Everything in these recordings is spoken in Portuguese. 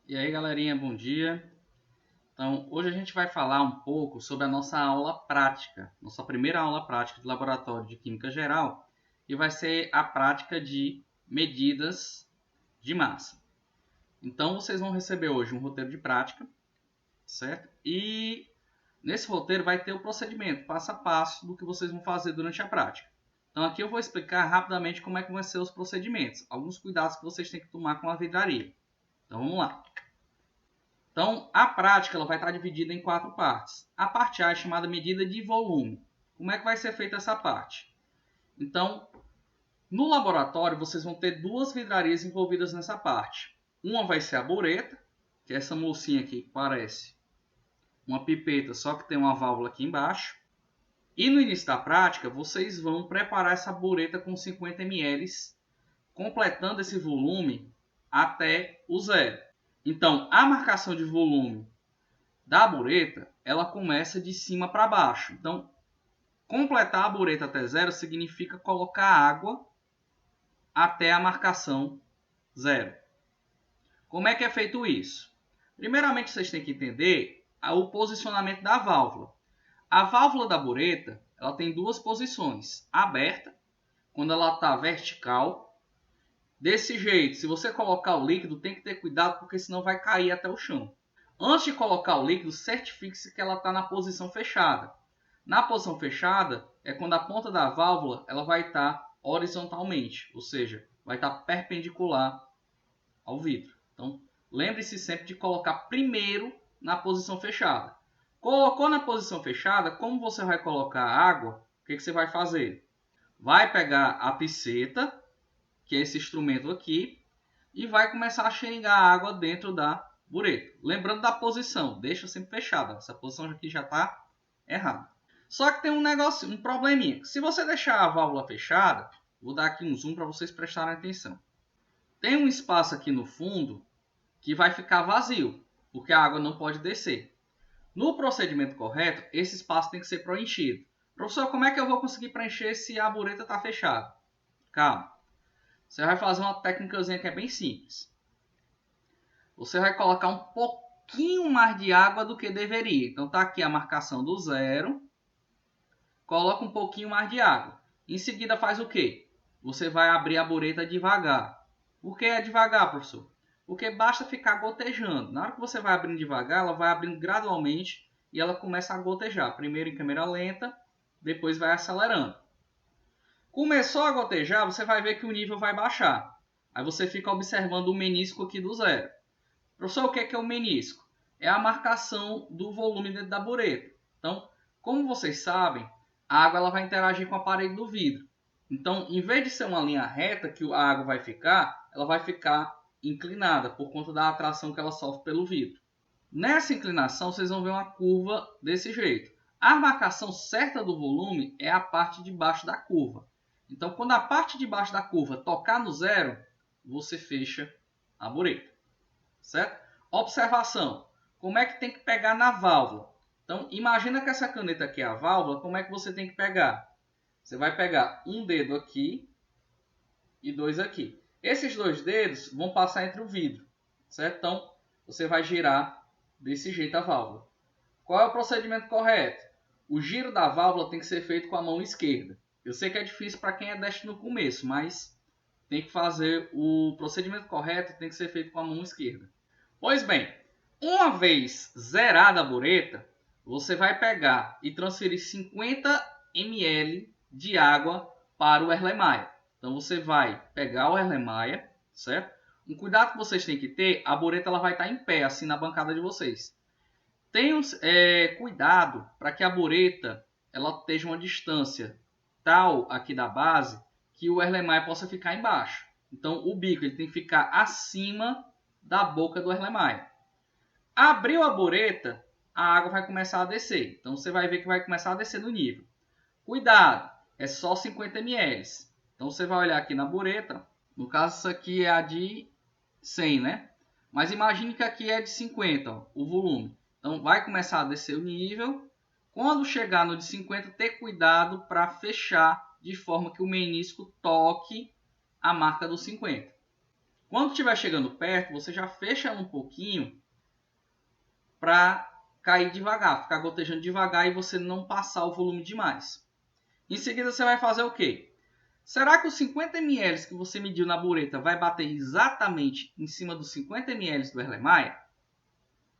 E aí, galerinha, bom dia. Então, hoje a gente vai falar um pouco sobre a nossa aula prática, nossa primeira aula prática de laboratório de Química Geral, e vai ser a prática de medidas de massa. Então, vocês vão receber hoje um roteiro de prática, certo? E nesse roteiro vai ter o procedimento, passo a passo, do que vocês vão fazer durante a prática. Então, aqui eu vou explicar rapidamente como é que vão ser os procedimentos, alguns cuidados que vocês têm que tomar com a vidraria. Então, vamos lá. Então, a prática ela vai estar dividida em 4 partes. A parte A é chamada medida de volume. Como é que vai ser feita essa parte? Então, no laboratório, vocês vão ter 2 vidrarias envolvidas nessa parte. Uma vai ser a bureta, que é essa mocinha aqui que parece uma pipeta, só que tem uma válvula aqui embaixo. E no início da prática, vocês vão preparar essa bureta com 50 ml, completando esse volume até o zero. Então, a marcação de volume da bureta, ela começa de cima para baixo. Então, completar a bureta até zero significa colocar água até a marcação zero. Como é que é feito isso? Primeiramente, vocês têm que entender o posicionamento da válvula. A válvula da bureta, ela tem 2 posições. Aberta, quando ela está vertical. Desse jeito, se você colocar o líquido, tem que ter cuidado, porque senão vai cair até o chão. Antes de colocar o líquido, certifique-se que ela está na posição fechada. Na posição fechada é quando a ponta da válvula ela vai estar horizontalmente, ou seja, vai estar perpendicular ao vidro. Então, lembre-se sempre de colocar primeiro na posição fechada. Colocou na posição fechada, como você vai colocar a água, o que você vai fazer? Vai pegar a piceta, que é esse instrumento aqui, e vai começar a xeringar a água dentro da bureta. Lembrando da posição, deixa sempre fechada. Essa posição aqui já está errada. Só que tem um probleminha. Se você deixar a válvula fechada, vou dar aqui um zoom para vocês prestarem atenção. Tem um espaço aqui no fundo que vai ficar vazio, porque a água não pode descer. No procedimento correto, esse espaço tem que ser preenchido. Professor, como é que eu vou conseguir preencher se a bureta está fechada? Calma. Você vai fazer uma técnicazinha que é bem simples. Você vai colocar um pouquinho mais de água do que deveria. Então tá aqui a marcação do zero. Coloca um pouquinho mais de água. Em seguida faz o quê? Você vai abrir a bureta devagar. Por que é devagar, professor? Porque basta ficar gotejando. Na hora que você vai abrindo devagar, ela vai abrindo gradualmente e ela começa a gotejar. Primeiro em câmera lenta, depois vai acelerando. Começou a gotejar, você vai ver que o nível vai baixar. Aí você fica observando o menisco aqui do zero. Professor, o que é o menisco? É a marcação do volume dentro da bureta. Então, como vocês sabem, a água ela vai interagir com a parede do vidro. Então, em vez de ser uma linha reta que a água vai ficar, ela vai ficar inclinada por conta da atração que ela sofre pelo vidro. Nessa inclinação, vocês vão ver uma curva desse jeito. A marcação certa do volume é a parte de baixo da curva. Então, quando a parte de baixo da curva tocar no zero, você fecha a bureta, certo? Observação. Como é que tem que pegar na válvula? Então, imagina que essa caneta aqui é a válvula, como é que você tem que pegar? Você vai pegar um dedo aqui e 2 aqui. Esses 2 dedos vão passar entre o vidro, certo? Então, você vai girar desse jeito a válvula. Qual é o procedimento correto? O giro da válvula tem que ser feito com a mão esquerda. Eu sei que é difícil para quem é destro no começo, mas tem que fazer o procedimento correto, tem que ser feito com a mão esquerda. Pois bem, uma vez zerada a bureta, você vai pegar e transferir 50 ml de água para o Erlenmeyer. Então você vai pegar o Erlenmeyer, certo? Um cuidado que vocês têm que ter, a bureta ela vai estar em pé, assim na bancada de vocês. Tenham cuidado para que a bureta ela esteja uma distância tal aqui da base que o Erlenmeyer possa ficar embaixo. Então o bico ele tem que ficar acima da boca do Erlenmeyer. Abriu a bureta, a água vai começar a descer. Então você vai ver que vai começar a descer no nível. Cuidado, é só 50 ml. Então você vai olhar aqui na bureta. No caso, isso aqui é a de 100, né? Mas imagine que aqui é de 50, ó, o volume. Então vai começar a descer o nível. Quando chegar no de 50, ter cuidado para fechar de forma que o menisco toque a marca dos 50. Quando estiver chegando perto, você já fecha um pouquinho para cair devagar, ficar gotejando devagar e você não passar o volume demais. Em seguida, você vai fazer o quê? Será que os 50 ml que você mediu na bureta vai bater exatamente em cima dos 50 ml do Erlenmeyer?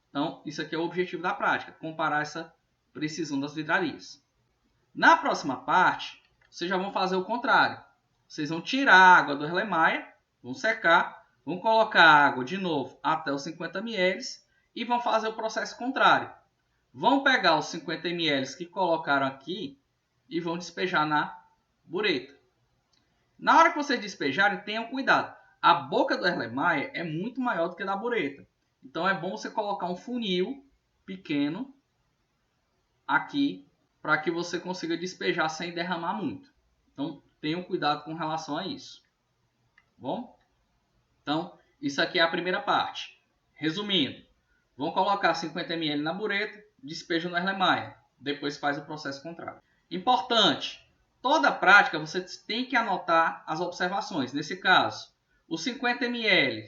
Então, isso aqui é o objetivo da prática, comparar essa precisão das vidrarias. Na próxima parte, vocês já vão fazer o contrário. Vocês vão tirar a água do Erlenmeyer, vão secar, vão colocar a água de novo até os 50 ml e vão fazer o processo contrário. Vão pegar os 50 ml que colocaram aqui e vão despejar na bureta. Na hora que vocês despejarem, tenham cuidado. A boca do Erlenmeyer é muito maior do que a da bureta. Então é bom você colocar um funil pequeno aqui para que você consiga despejar sem derramar muito. Então tenham cuidado com relação a isso. Bom? Então isso aqui é a primeira parte. Resumindo, vão colocar 50 ml na bureta, despejam no Erlenmeyer. Depois faz o processo contrário. Importante, toda prática você tem que anotar as observações. Nesse caso, os 50 ml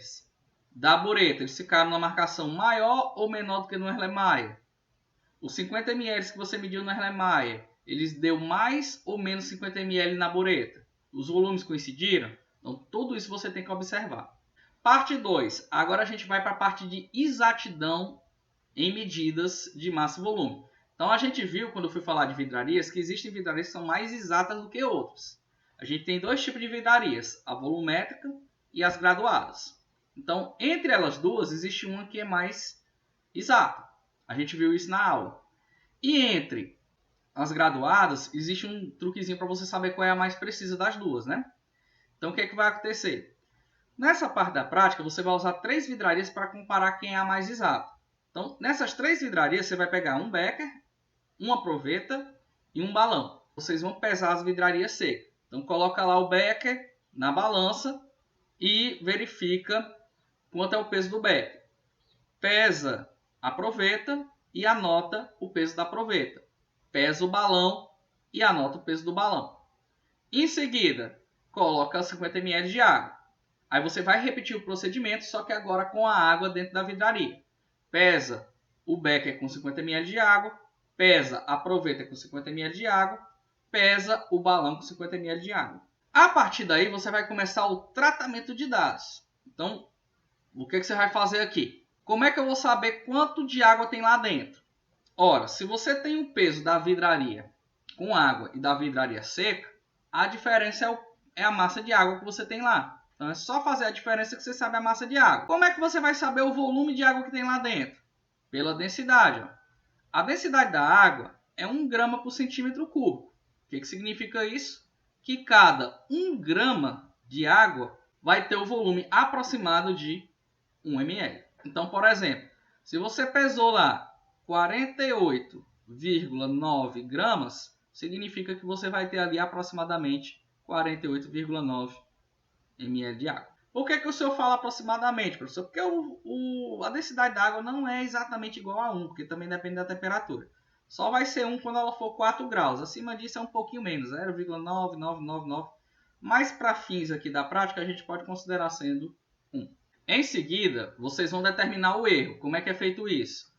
da bureta eles ficaram na marcação maior ou menor do que no Erlenmeyer. Os 50 ml que você mediu no Erlenmeyer, eles deu mais ou menos 50 ml na bureta. Os volumes coincidiram? Então, tudo isso você tem que observar. Parte 2. Agora a gente vai para a parte de exatidão em medidas de massa e volume. Então, a gente viu, quando eu fui falar de vidrarias, que existem vidrarias que são mais exatas do que outras. A gente tem dois tipos de vidrarias, a volumétrica e as graduadas. Então, entre elas duas, existe uma que é mais exata. A gente viu isso na aula. E entre as graduadas, existe um truquezinho para você saber qual é a mais precisa das duas, né? Então, o que é que vai acontecer? Nessa parte da prática, você vai usar 3 vidrarias para comparar quem é a mais exata. Então, nessas 3 vidrarias, você vai pegar um becker, uma proveta e um balão. Vocês vão pesar as vidrarias secas. Então, coloca lá o becker na balança e verifica quanto é o peso do becker. Pesa a proveta e anota o peso da proveta. Pesa o balão e anota o peso do balão. Em seguida, coloca 50 ml de água. Aí você vai repetir o procedimento, só que agora com a água dentro da vidraria. Pesa o becker com 50 ml de água, pesa a proveta com 50 ml de água, pesa o balão com 50 ml de água. A partir daí, você vai começar o tratamento de dados. Então, o que você vai fazer aqui? Como é que eu vou saber quanto de água tem lá dentro? Ora, se você tem o peso da vidraria com água e da vidraria seca, a diferença é a massa de água que você tem lá. Então é só fazer a diferença que você sabe a massa de água. Como é que você vai saber o volume de água que tem lá dentro? Pela densidade. Ó. A densidade da água é 1 grama por centímetro cúbico. O que significa isso? Que cada 1 grama de água vai ter o volume aproximado de 1 ml. Então, por exemplo, se você pesou lá 48,9 gramas, significa que você vai ter ali aproximadamente 48,9 ml de água. Por que o senhor fala aproximadamente, professor? Porque a densidade da água não é exatamente igual a 1, porque também depende da temperatura. Só vai ser 1 quando ela for 4 graus. Acima disso é um pouquinho menos, 0,9999. Mas para fins aqui da prática, a gente pode considerar sendo 1. Em seguida, vocês vão determinar o erro. Como é que é feito isso?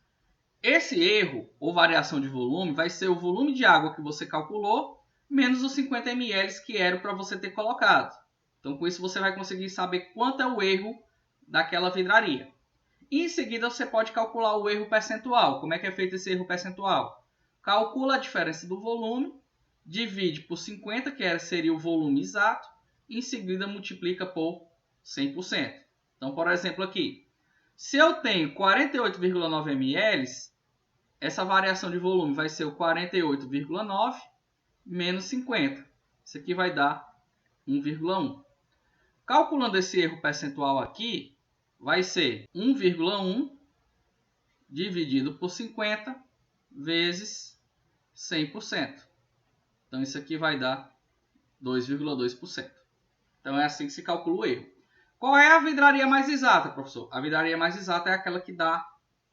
Esse erro, ou variação de volume, vai ser o volume de água que você calculou, menos os 50 ml que era para você ter colocado. Então, com isso, você vai conseguir saber quanto é o erro daquela vidraria. E, em seguida, você pode calcular o erro percentual. Como é que é feito esse erro percentual? Calcula a diferença do volume, divide por 50, que seria o volume exato, e, em seguida, multiplica por 100%. Então, por exemplo, aqui, se eu tenho 48,9 ml, essa variação de volume vai ser o 48,9 menos 50. Isso aqui vai dar 1,1. Calculando esse erro percentual aqui, vai ser 1,1 dividido por 50 vezes 100%. Então, isso aqui vai dar 2,2%. Então, é assim que se calcula o erro. Qual é a vidraria mais exata, professor? A vidraria mais exata é aquela que dá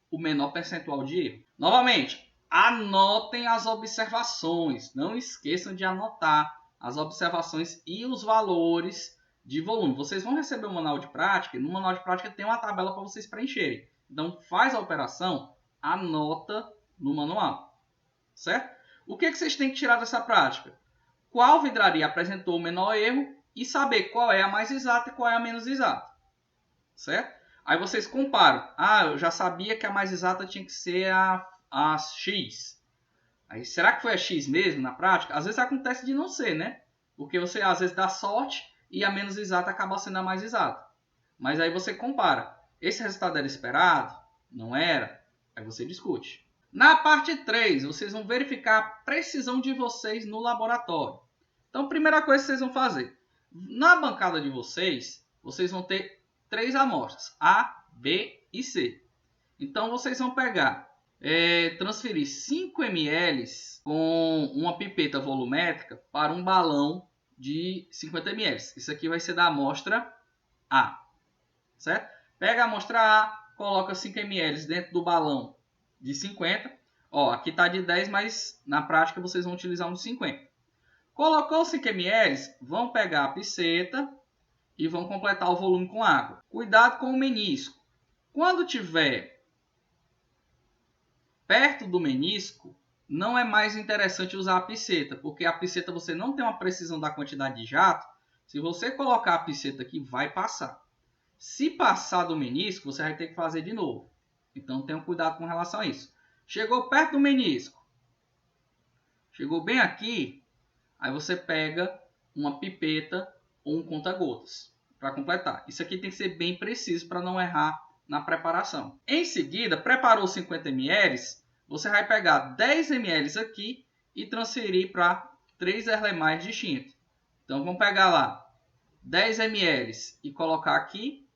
o menor percentual de erro. Novamente, anotem as observações. Não esqueçam de anotar as observações e os valores de volume. Vocês vão receber um manual de prática, e no manual de prática tem uma tabela para vocês preencherem. Então, faz a operação, anota no manual, certo? O que vocês têm que tirar dessa prática? Qual vidraria apresentou o menor erro e saber qual é a mais exata e qual é a menos exata, certo? Aí vocês comparam. Ah, eu já sabia que a mais exata tinha que ser a X. Aí, será que foi a X mesmo na prática? Às vezes acontece de não ser, né? Porque você às vezes dá sorte e a menos exata acaba sendo a mais exata. Mas aí você compara. Esse resultado era esperado? Não era? Aí você discute. Na parte 3, vocês vão verificar a precisão de vocês no laboratório. Então, primeira coisa que vocês vão fazer. Na bancada de vocês, vocês vão ter 3 amostras. A, B e C. Então, vocês vão pegar, transferir 5 ml com uma pipeta volumétrica para um balão de 50 ml. Isso aqui vai ser da amostra A. Certo? Pega a amostra A, coloca 5 ml dentro do balão de 50. Ó, aqui está de 10, mas na prática vocês vão utilizar um de 50. Colocou 5 ml, vão pegar a pipeta e vão completar o volume com água. Cuidado com o menisco. Quando tiver perto do menisco, não é mais interessante usar a pipeta, porque a pipeta você não tem uma precisão da quantidade de jato. Se você colocar a pipeta aqui, vai passar. Se passar do menisco, você vai ter que fazer de novo. Então, tenha cuidado com relação a isso. Chegou perto do menisco. Chegou bem aqui. Aí você pega uma pipeta ou um conta-gotas para completar. Isso aqui tem que ser bem preciso para não errar na preparação. Em seguida, preparou 50 ml, você vai pegar 10 ml aqui e transferir para 3 erlemais distintos. Então, vamos pegar lá 10 ml e colocar aqui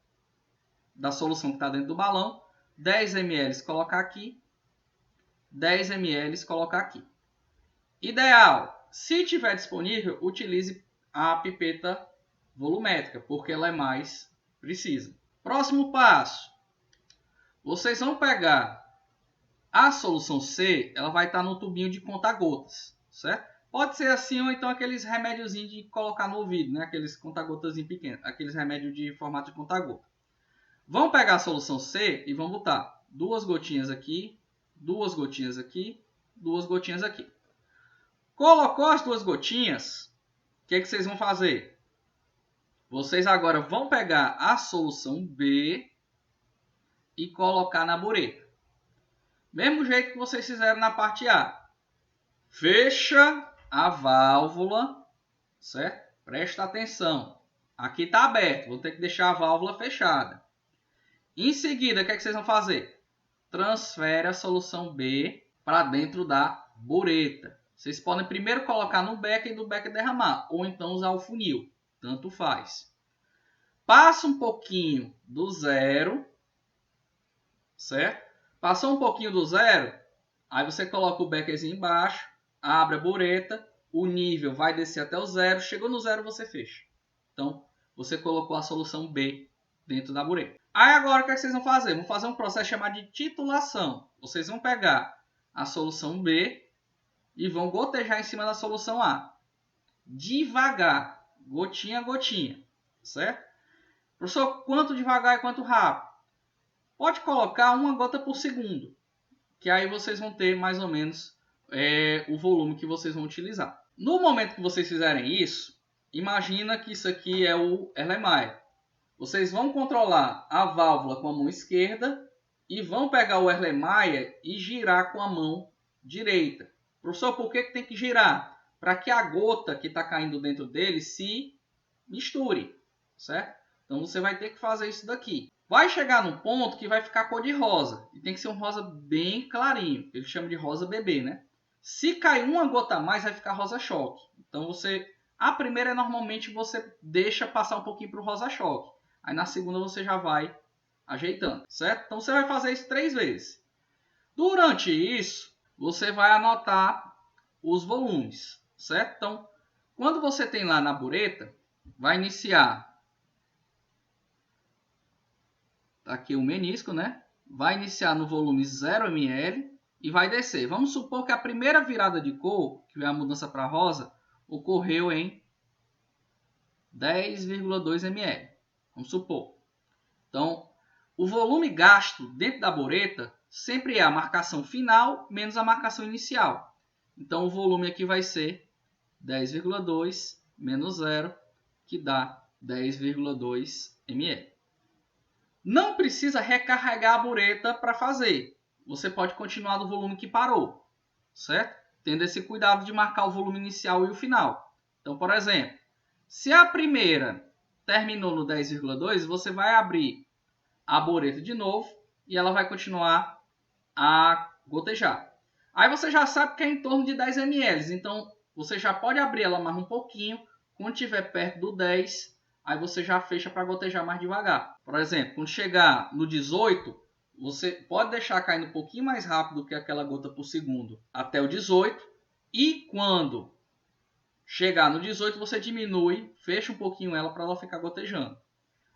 da solução que está dentro do balão. 10 ml colocar aqui. 10 ml colocar aqui. Ideal, se tiver disponível, utilize a pipeta volumétrica, porque ela é mais precisa. Próximo passo. Vocês vão pegar a solução C, ela vai estar no tubinho de conta-gotas, certo? Pode ser assim ou então aqueles remédiozinhos de colocar no ouvido, né? Aqueles conta-gotas pequenos, aqueles remédios de formato de conta-gota. Vão pegar a solução C e vão botar 2 gotinhas aqui, 2 gotinhas aqui, 2 gotinhas aqui. Colocou as 2 gotinhas, o que vocês vão fazer? Vocês agora vão pegar a solução B e colocar na bureta. Mesmo jeito que vocês fizeram na parte A. Fecha a válvula, certo? Presta atenção. Aqui está aberto, vou ter que deixar a válvula fechada. Em seguida, o que vocês vão fazer? Transfere a solução B para dentro da bureta. Vocês podem primeiro colocar no becker e do becker derramar, ou então usar o funil, tanto faz. Passa um pouquinho do zero, certo? Passou um pouquinho do zero, aí você coloca o beckerzinho embaixo, abre a bureta, o nível vai descer até o zero, chegou no zero você fecha. Então, você colocou a solução B dentro da bureta. Aí agora o que vocês vão fazer? Vão fazer um processo chamado de titulação. Vocês vão pegar a solução B e vão gotejar em cima da solução A. Devagar, gotinha a gotinha, certo? Professor, quanto devagar e quanto rápido? Pode colocar 1 gota por segundo, que aí vocês vão ter mais ou menos o volume que vocês vão utilizar. No momento que vocês fizerem isso, imagina que isso aqui é o Erlenmeyer. Vocês vão controlar a válvula com a mão esquerda e vão pegar o Erlenmeyer e girar com a mão direita. Professor, por que tem que girar? Para que a gota que está caindo dentro dele se misture, certo? Então você vai ter que fazer isso daqui. Vai chegar num ponto que vai ficar cor de rosa. E tem que ser um rosa bem clarinho. Ele chama de rosa bebê, né? Se cair 1 gota a mais, vai ficar rosa choque. Então a primeira normalmente você deixa passar um pouquinho para o rosa choque. Aí na segunda você já vai ajeitando, certo? Então você vai fazer isso 3 vezes. Durante isso, você vai anotar os volumes, certo? Então, quando você tem lá na bureta, vai iniciar. Tá aqui o menisco, né? Vai iniciar no volume 0 ml e vai descer. Vamos supor que a primeira virada de cor, que é a mudança para rosa, ocorreu em 10,2 ml. Vamos supor. Então, o volume gasto dentro da bureta sempre é a marcação final menos a marcação inicial. Então, o volume aqui vai ser 10,2 menos 0, que dá 10,2 ml. Não precisa recarregar a bureta para fazer. Você pode continuar no volume que parou, certo? Tendo esse cuidado de marcar o volume inicial e o final. Então, por exemplo, se a primeira terminou no 10,2, você vai abrir a bureta de novo e ela vai continuar a gotejar. Aí você já sabe que é em torno de 10 ml, então você já pode abrir ela mais um pouquinho. Quando estiver perto do 10, aí você já fecha para gotejar mais devagar. Por exemplo, quando chegar no 18, você pode deixar caindo um pouquinho mais rápido que aquela gota por segundo até o 18. E quando chegar no 18, você diminui, fecha um pouquinho ela para ela ficar gotejando.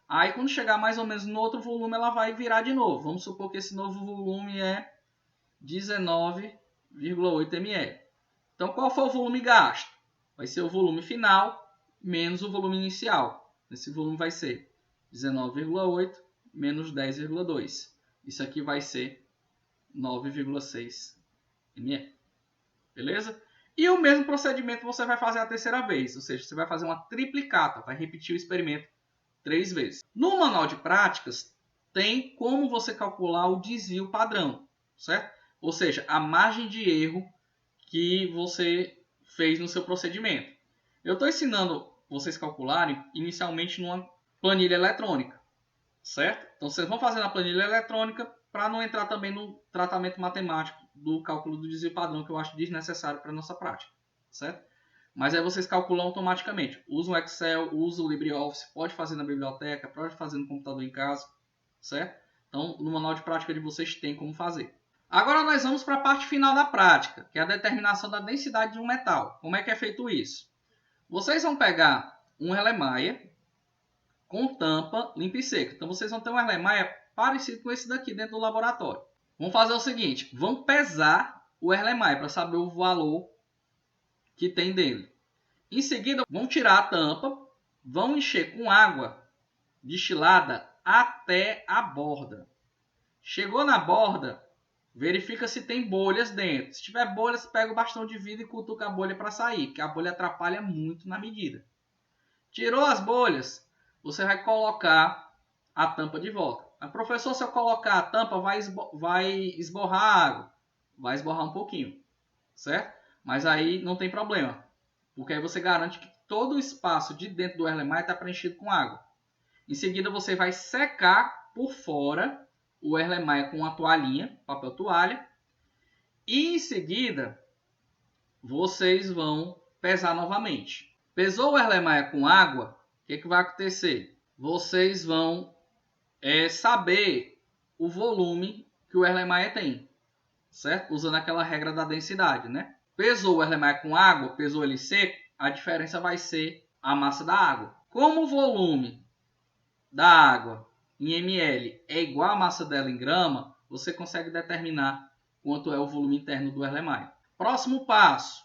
Aí quando chegar mais ou menos no outro volume, ela vai virar de novo. Vamos supor que esse novo volume é 19,8 ml. Então qual foi o volume gasto? Vai ser o volume final menos o volume inicial. Esse volume vai ser 19,8 menos 10,2. Isso aqui vai ser 9,6 ml. Beleza? E o mesmo procedimento você vai fazer a terceira vez. Ou seja, você vai fazer uma triplicata. Vai repetir o experimento 3 vezes. No manual de práticas, tem como você calcular o desvio padrão, certo? Ou seja, a margem de erro que você fez no seu procedimento. Eu estou ensinando vocês calcularem inicialmente numa planilha eletrônica, certo? Então vocês vão fazer na planilha eletrônica para não entrar também no tratamento matemático do cálculo do desvio padrão, que eu acho desnecessário para a nossa prática, certo? Mas aí vocês calculam automaticamente. Usa o Excel, usa o LibreOffice, pode fazer na biblioteca, pode fazer no computador em casa, certo? Então, no manual de prática de vocês tem como fazer. Agora nós vamos para a parte final da prática, que é a determinação da densidade de um metal. Como é que é feito isso? Vocês vão pegar um Erlenmeyer com tampa limpa e seca. Então, vocês vão ter um Erlenmeyer parecido com esse daqui dentro do laboratório. Vamos fazer o seguinte, vamos pesar o Erlenmeyer para saber o valor que tem dele. Em seguida, vão tirar a tampa, vão encher com água destilada até a borda. Chegou na borda, verifica se tem bolhas dentro. Se tiver bolhas, pega o bastão de vidro e cutuca a bolha para sair, porque a bolha atrapalha muito na medida. Tirou as bolhas, você vai colocar a tampa de volta. Mas, professor, se eu colocar a tampa, vai esborrar a água. Vai esborrar um pouquinho, certo? Mas aí não tem problema, porque aí você garante que todo o espaço de dentro do Erlenmeyer está preenchido com água. Em seguida, você vai secar por fora o Erlenmeyer com uma toalhinha, papel toalha. E em seguida, vocês vão pesar novamente. Pesou o Erlenmeyer com água, o que vai acontecer? Vocês vão saber o volume que o Erlenmeyer tem, certo? Usando aquela regra da densidade, né? Pesou o Erlenmeyer com água, pesou ele seco, a diferença vai ser a massa da água. Como o volume da água em ml é igual à massa dela em grama, você consegue determinar quanto é o volume interno do Erlenmeyer. Próximo passo,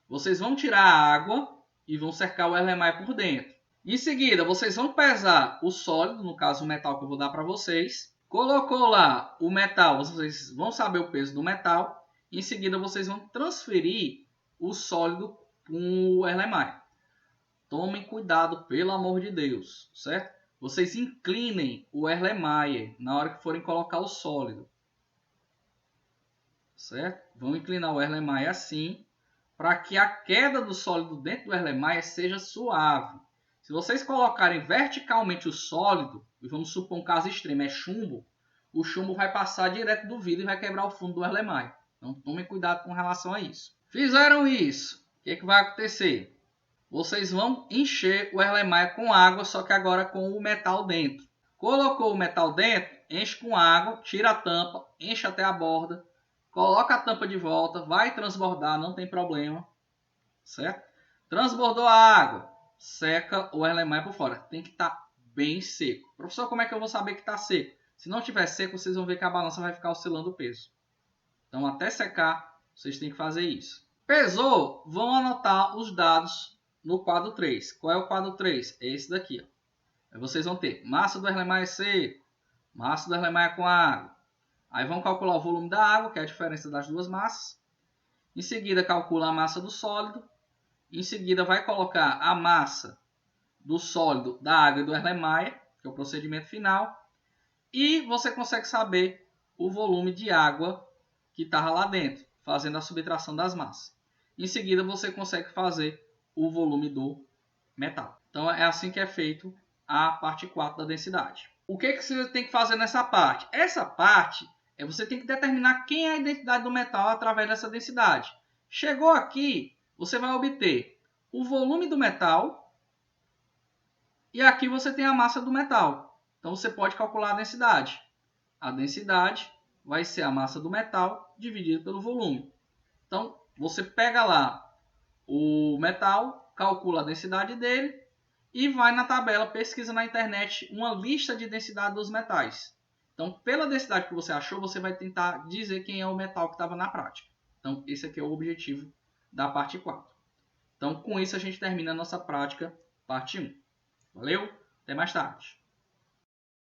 vocês vão tirar a água e vão cercar o Erlenmeyer por dentro. Em seguida, vocês vão pesar o sólido, no caso o metal que eu vou dar para vocês. Colocou lá o metal, vocês vão saber o peso do metal. Em seguida, vocês vão transferir o sólido com o Erlenmeyer. Tomem cuidado, pelo amor de Deus, certo? Vocês inclinem o Erlenmeyer na hora que forem colocar o sólido, certo? Vão inclinar o Erlenmeyer assim, para que a queda do sólido dentro do Erlenmeyer seja suave. Se vocês colocarem verticalmente o sólido, e vamos supor um caso extremo, é chumbo, o chumbo vai passar direto do vidro e vai quebrar o fundo do Erlenmeyer. Então tomem cuidado com relação a isso. Fizeram isso, o que vai acontecer? Vocês vão encher o Erlenmeyer com água, só que agora com o metal dentro. Colocou o metal dentro, enche com água, tira a tampa, enche até a borda, coloca a tampa de volta, vai transbordar, não tem problema, certo? Transbordou a água, seca o Erlenmeyer por fora. Tem que estar bem seco. Professor, como é que eu vou saber que está seco? Se não estiver seco, vocês vão ver que a balança vai ficar oscilando o peso. Então, até secar, vocês têm que fazer isso. Pesou, vão anotar os dados no quadro 3. Qual é o quadro 3? É esse daqui. Ó. Aí vocês vão ter massa do Erlenmeyer seco, massa do Erlenmeyer com água. Aí vão calcular o volume da água, que é a diferença das duas massas. Em seguida, calcula a massa do sólido. Em seguida, vai colocar a massa do sólido, da água e do Erlenmeyer, que é o procedimento final. E você consegue saber o volume de água que estava lá dentro, fazendo a subtração das massas. Em seguida, você consegue fazer o volume do metal. Então, é assim que é feito a parte 4 da densidade. O que você tem que fazer nessa parte? Essa parte, você tem que determinar quem é a identidade do metal através dessa densidade. Chegou aqui, você vai obter o volume do metal e aqui você tem a massa do metal. Então, você pode calcular a densidade. A densidade vai ser a massa do metal dividida pelo volume. Então, você pega lá o metal, calcula a densidade dele e vai na tabela, pesquisa na internet uma lista de densidade dos metais. Então, pela densidade que você achou, você vai tentar dizer quem é o metal que estava na prática. Então, esse aqui é o objetivo da parte 4. Então, com isso, a gente termina a nossa prática, parte 1. Valeu? Até mais tarde.